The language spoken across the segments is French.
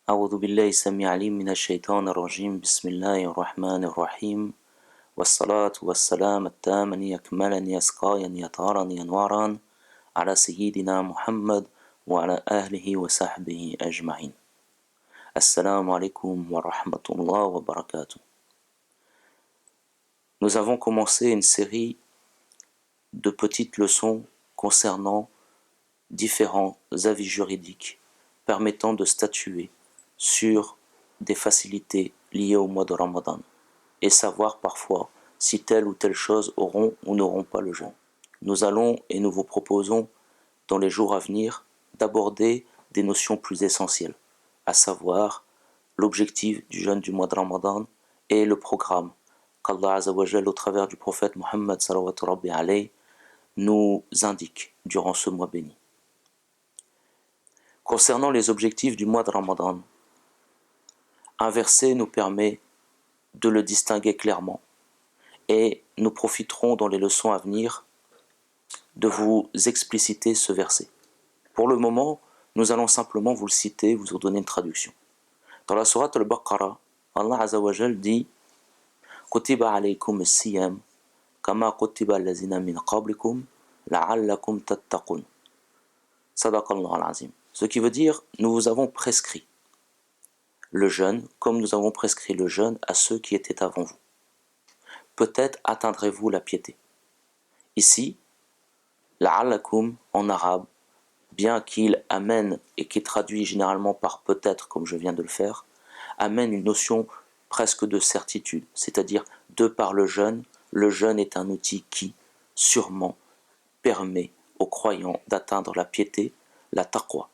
أعوذ بالله السميع العليم من الشيطان الرجيم بسم الله الرحمن الرحيم والصلاة والسلام التامان يكملان يسقيان يطهران ينوران على سيدنا محمد وعلى أهله وصحبه أجمعين. Assalamu alaikum wa rahmatullah wa barakatuh. Nous avons commencé une série de petites leçons concernant différents avis juridiques permettant de statuer sur des facilités liées au mois de Ramadan et savoir parfois si telle ou telle chose auront ou n'auront pas le jeûne. Nous allons et nous vous proposons dans les jours à venir d'aborder des notions plus essentielles, à savoir l'objectif du jeûne du mois de Ramadan et le programme qu'Allah Azza wa Jal au travers du prophète Muhammad sallallahu alayhi nous indique durant ce mois béni. Concernant les objectifs du mois de Ramadan, un verset nous permet de le distinguer clairement et nous profiterons dans les leçons à venir de vous expliciter ce verset. Pour le moment, nous allons simplement vous le citer, vous en donner une traduction. Dans la sourate Al-Baqarah, Allah Azza wa Jal dit Kutiba alaykum as-siyam kama kutiba allazina min qablikum la'allakum tattaqun. Sadaqallahu al-azim. Ce qui veut dire nous vous avons prescrit le jeûne comme nous avons prescrit le jeûne à ceux qui étaient avant vous. Peut-être atteindrez-vous la piété. Ici, la'allakum en arabe, bien qu'il amène et qui traduit généralement par peut-être comme je viens de le faire, amène une notion presque de certitude, c'est-à-dire de par le jeûne est un outil qui sûrement permet aux croyants d'atteindre la piété, la taqwa.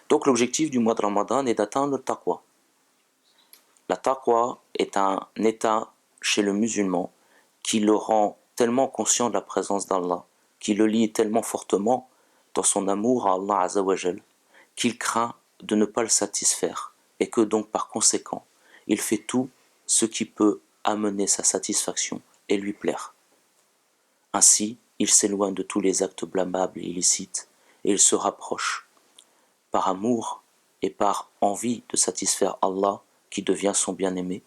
Donc l'objectif du mois de Ramadan est d'atteindre le taqwa. La taqwa est un état chez le musulman qui le rend tellement conscient de la présence d'Allah, qui le lie tellement fortement dans son amour à Allah Azza wa Jal, qu'il craint de ne pas le satisfaire et que donc par conséquent, il fait tout ce qui peut amener sa satisfaction et lui plaire. Ainsi, il s'éloigne de tous les actes blâmables et illicites et il se rapproche par amour et par envie de satisfaire Allah qui devient son bien-aimé.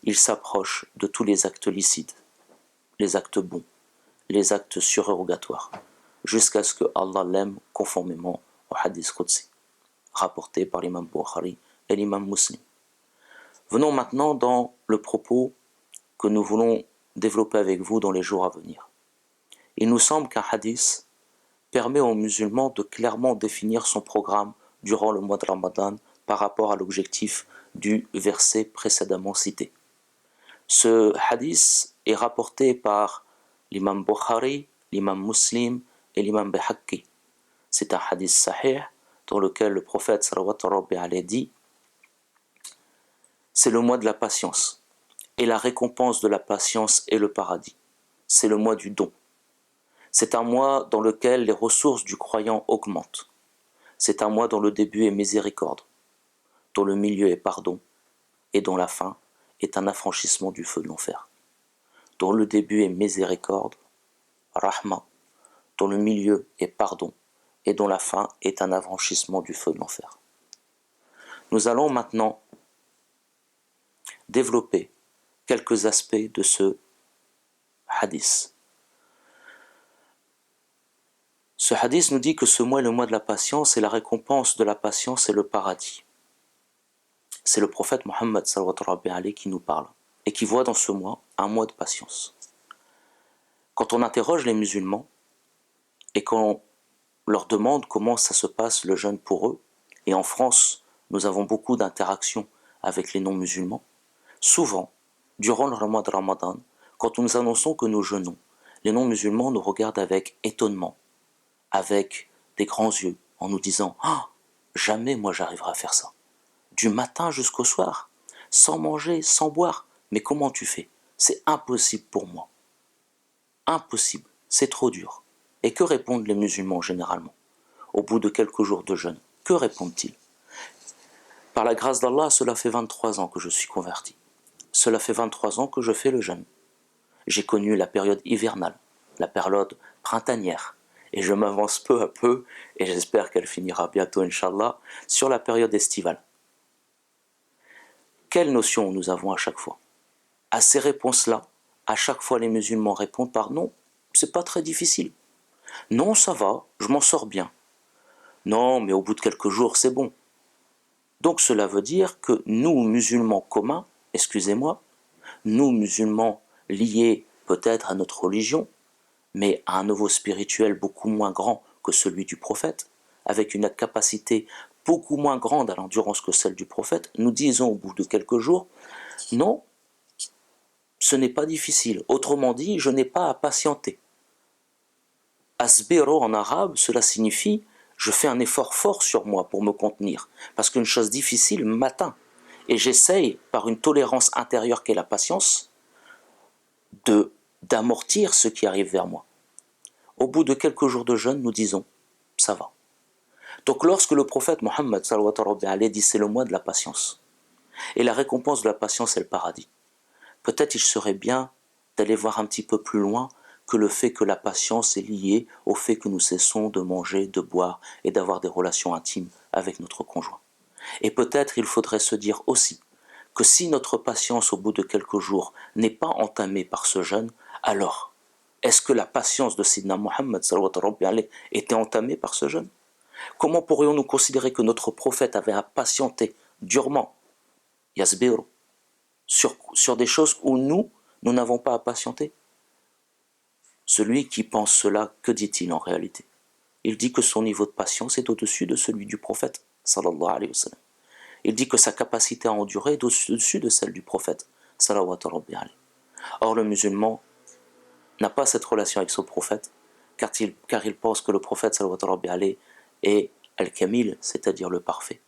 Il s'approche de tous les actes licites, les actes bons, les actes surérogatoires, jusqu'à ce que Allah l'aime conformément au hadith Qudsi, rapporté par l'imam Bukhari et l'imam Muslim. Venons maintenant dans le propos que nous voulons développer avec vous dans les jours à venir. Il nous semble qu'un hadith permet aux musulmans de clairement définir son programme durant le mois de Ramadan par rapport à l'objectif du verset précédemment cité. Ce hadith est rapporté par l'imam Bukhari, l'imam Muslim et l'imam Bayhaqi. C'est un hadith sahih dans lequel le prophète sallallahu alayhi dit c'est le mois de la patience et la récompense de la patience est le paradis. C'est le mois du don. C'est un mois dans lequel les ressources du croyant augmentent. C'est un mois dont le début est miséricorde, dont le milieu est pardon et dont la fin est un affranchissement du feu de l'enfer. Dont le début est miséricorde, rahma, dont le milieu est pardon et dont la fin est un affranchissement du feu de l'enfer. Nous allons maintenant développer quelques aspects de ce hadith. Ce hadith nous dit que ce mois est le mois de la patience et la récompense de la patience est le paradis. C'est le prophète Muhammad sallallahu alayhi qui nous parle et qui voit dans ce mois un mois de patience. Quand on interroge les musulmans et qu'on leur demande comment ça se passe le jeûne pour eux, et en France nous avons beaucoup d'interactions avec les non-musulmans, souvent, durant le mois de Ramadan, quand nous annonçons que nous jeûnons, les non-musulmans nous regardent avec étonnement, avec des grands yeux, en nous disant « Ah, jamais moi j'arriverai à faire ça. Du matin jusqu'au soir, sans manger, sans boire, mais comment tu fais? C'est impossible pour moi. Impossible, c'est trop dur. » Et que répondent les musulmans généralement? Au bout de quelques jours de jeûne, que répondent-ils? Par la grâce d'Allah, cela fait 23 ans que je suis converti. Cela fait 23 ans que je fais le jeûne. J'ai connu la période hivernale, la période printanière, Et je m'avance peu à peu, et j'espère qu'elle finira bientôt, Inch'Allah, sur la période estivale. Quelle notion nous avons à chaque fois? À ces réponses-là, à chaque fois les musulmans répondent par non, c'est pas très difficile. Non, ça va, je m'en sors bien. Non, mais au bout de quelques jours, c'est bon. Donc cela veut dire que nous, musulmans communs, excusez-moi, nous, musulmans liés peut-être à notre religion, mais à un niveau spirituel beaucoup moins grand que celui du prophète, avec une capacité beaucoup moins grande à l'endurance que celle du prophète, nous disons au bout de quelques jours, non, ce n'est pas difficile. Autrement dit, je n'ai pas à patienter. Asbiro en arabe, cela signifie je fais un effort fort sur moi pour me contenir, parce qu'une chose difficile m'atteint. Et j'essaye, par une tolérance intérieure qu'est la patience, d'amortir ce qui arrive vers moi. Au bout de quelques jours de jeûne, nous disons, ça va. Donc lorsque le prophète Mohammed dit c'est le mois de la patience, et la récompense de la patience est le paradis, peut-être il serait bien d'aller voir un petit peu plus loin que le fait que la patience est liée au fait que nous cessons de manger, de boire et d'avoir des relations intimes avec notre conjoint. Et peut-être il faudrait se dire aussi que si notre patience au bout de quelques jours n'est pas entamée par ce jeûne, alors est-ce que la patience de Sidna Mohammed était entamée par ce jeûne? Comment pourrions-nous considérer que notre prophète avait à patienter durement, Yasbiru, sur des choses où nous n'avons pas à patienter? Celui qui pense cela, que dit-il en réalité? Il dit que son niveau de patience est au-dessus de celui du prophète, sallallahu alayhi wa sallam. Il dit que sa capacité à endurer est au-dessus de celle du prophète, sallallahu alayhi wa sallam. Or, le musulman n'a pas cette relation avec son prophète, car il pense que le prophète, sallallahu alayhi wa sallam, est al-kamil, c'est-à-dire le parfait.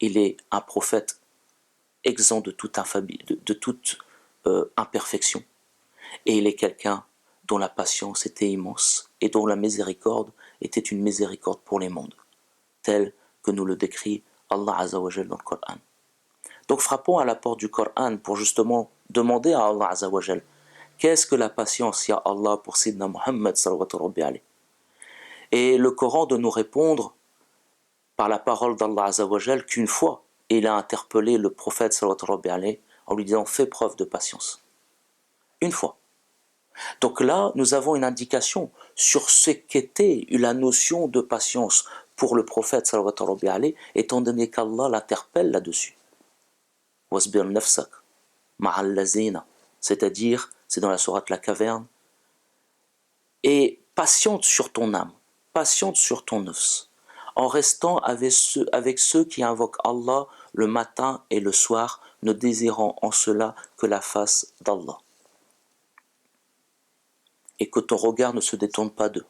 Il est un prophète exempt de toute imperfection. Et il est quelqu'un dont la patience était immense et dont la miséricorde était une miséricorde pour les mondes, tel que nous le décrit Allah Azza wa Jal dans le Coran. Donc frappons à la porte du Coran pour justement demander à Allah Azza wa Jal qu'est-ce que la patience, ya Allah, pour Sidna Muhammad sallallahu alayhi wa sallam. Et le Coran de nous répondre par la parole d'Allah Azza wa Jal qu'une fois il a interpellé le prophète sallallahu alayhi wa sallam en lui disant fais preuve de patience. Une fois. Donc là, nous avons une indication sur ce qu'était la notion de patience pour le prophète sallallahu alayhi wa sallam, étant donné qu'Allah l'interpelle là-dessus. Wasbir nafsak ma'al lazina, c'est-à-dire, c'est dans la sourate La Caverne, et patiente sur ton âme, patiente sur ton nafs, en restant avec ceux qui invoquent Allah le matin et le soir, ne désirant en cela que la face d'Allah. Et que ton regard ne se détourne pas d'eux,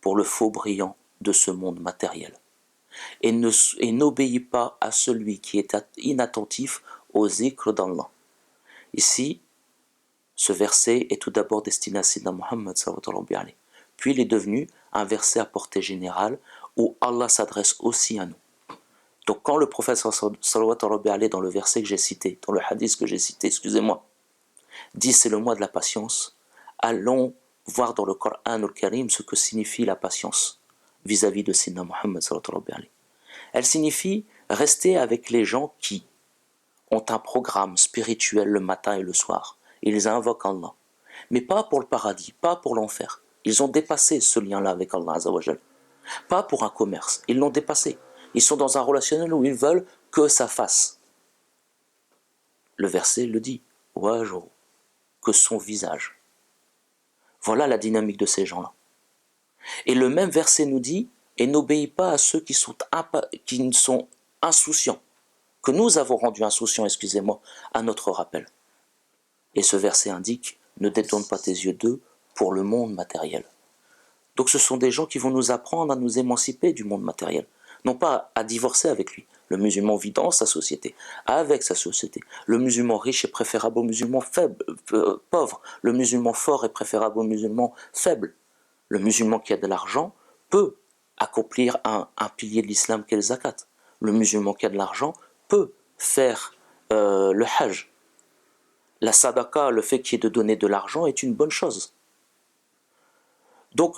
pour le faux brillant de ce monde matériel. Et n'obéis pas à celui qui est inattentif au zikr d'Allah. Ici, ce verset est tout d'abord destiné à Sidna Muhammad sallallahu alayhi wa sallam. Puis il est devenu un verset à portée générale où Allah s'adresse aussi à nous. Donc quand le prophète sallallahu alayhi wa sallam, dans le verset que j'ai cité, dans le hadith que j'ai cité, excusez-moi, dit c'est le mois de la patience, allons voir dans le Coran al-Karim ce que signifie la patience vis-à-vis de Sidna Muhammad sallallahu alayhi wa sallam. Elle signifie rester avec les gens qui ont un programme spirituel le matin et le soir. Ils invoquent Allah. Mais pas pour le paradis, pas pour l'enfer. Ils ont dépassé ce lien-là avec Allah Azza wa Jal. Pas pour un commerce, ils l'ont dépassé. Ils sont dans un relationnel où ils veulent que ça fasse. Le verset le dit, Wajru, que son visage. Voilà la dynamique de ces gens-là. Et le même verset nous dit, et n'obéis pas à ceux qui sont insouciants, que nous avons rendu insouciants, excusez-moi, à notre rappel. Et ce verset indique, ne détourne pas tes yeux d'eux pour le monde matériel. Donc ce sont des gens qui vont nous apprendre à nous émanciper du monde matériel, non pas à divorcer avec lui. Le musulman vit dans sa société, avec sa société. Le musulman riche est préférable au musulman pauvre. Le musulman fort est préférable au musulman faible. Le musulman qui a de l'argent peut accomplir un pilier de l'islam qu'est le zakat. Le musulman qui a de l'argent peut faire le hajj. La sadaqa, le fait qu'il y ait de donner de l'argent, est une bonne chose. Donc,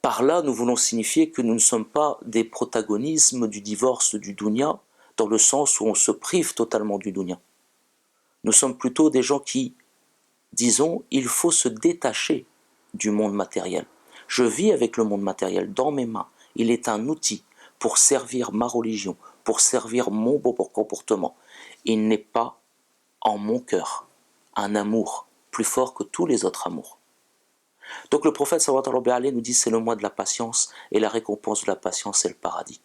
Par là, nous voulons signifier que nous ne sommes pas des protagonismes du divorce du dunya, dans le sens où on se prive totalement du dunya. Nous sommes plutôt des gens qui, disons, il faut se détacher du monde matériel. Je vis avec le monde matériel dans mes mains. Il est un outil pour servir ma religion, pour servir mon bon comportement. Il n'est pas en mon cœur un amour plus fort que tous les autres amours. Donc le prophète sallallahu alayhi wa sallam nous dit c'est le mois de la patience et la récompense de la patience c'est le paradis.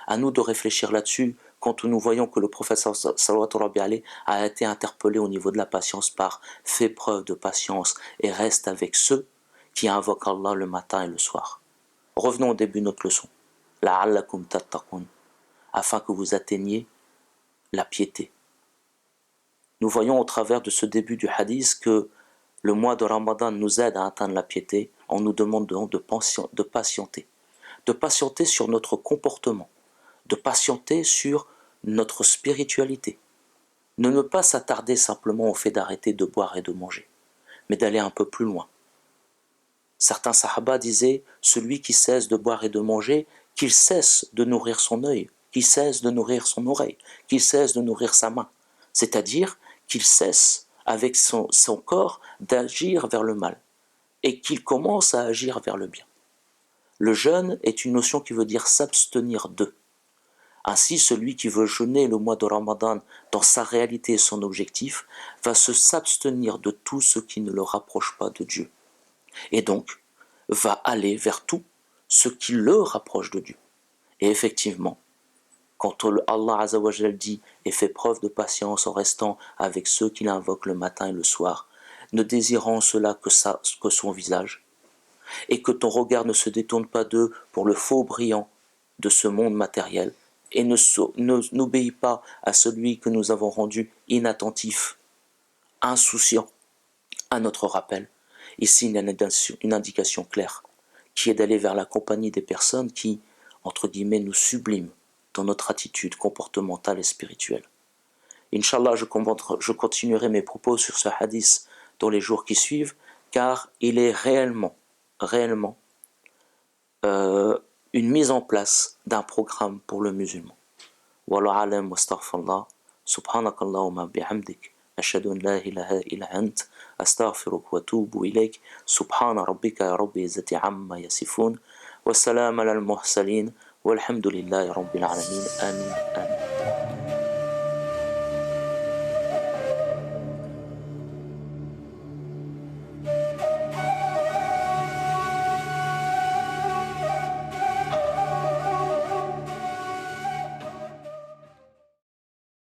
À nous de réfléchir là-dessus quand nous voyons que le prophète sallallahu alayhi wa sallam a été interpellé au niveau de la patience par fais preuve de patience et reste avec ceux qui invoquent Allah le matin et le soir. Revenons au début de notre leçon. La'allakum tattaqun, afin que vous atteigniez la piété. Nous voyons au travers de ce début du hadith que le mois de Ramadan nous aide à atteindre la piété en nous demandant de patienter. De patienter sur notre comportement, de patienter sur notre spiritualité. Ne pas s'attarder simplement au fait d'arrêter de boire et de manger, mais d'aller un peu plus loin. Certains sahaba disaient, celui qui cesse de boire et de manger, qu'il cesse de nourrir son œil, qu'il cesse de nourrir son oreille, qu'il cesse de nourrir sa main. C'est-à-dire qu'il cesse avec son corps d'agir vers le mal et qu'il commence à agir vers le bien. Le jeûne est une notion qui veut dire s'abstenir de. Ainsi, celui qui veut jeûner le mois de Ramadan dans sa réalité et son objectif va s'abstenir de tout ce qui ne le rapproche pas de Dieu. Et donc, va aller vers tout ce qui le rapproche de Dieu. Et effectivement, quand Allah Azzawajal dit et fait preuve de patience en restant avec ceux qui l'invoquent le matin et le soir, ne désirant cela que son visage, et que ton regard ne se détourne pas d'eux pour le faux brillant de ce monde matériel, et n'obéis pas à celui que nous avons rendu inattentif, insouciant à notre rappel. Ici, une indication claire, qui est d'aller vers la compagnie des personnes qui, entre guillemets, nous subliment dans notre attitude comportementale et spirituelle. Inch'Allah, je continuerai mes propos sur ce hadith dans les jours qui suivent, car il est réellement une mise en place d'un programme pour le musulman. Wallahu alam wa astaghfirullah, subhanakallahumma bihamdik, ashhadu an la ilaha illa ant, astaghfiruka wa atubu ilayk, subhana rabbika rabbil izzati amma yasifun, wa salam ala al-mursalin, walhamdulillahi rabbil alamin, amin, amin.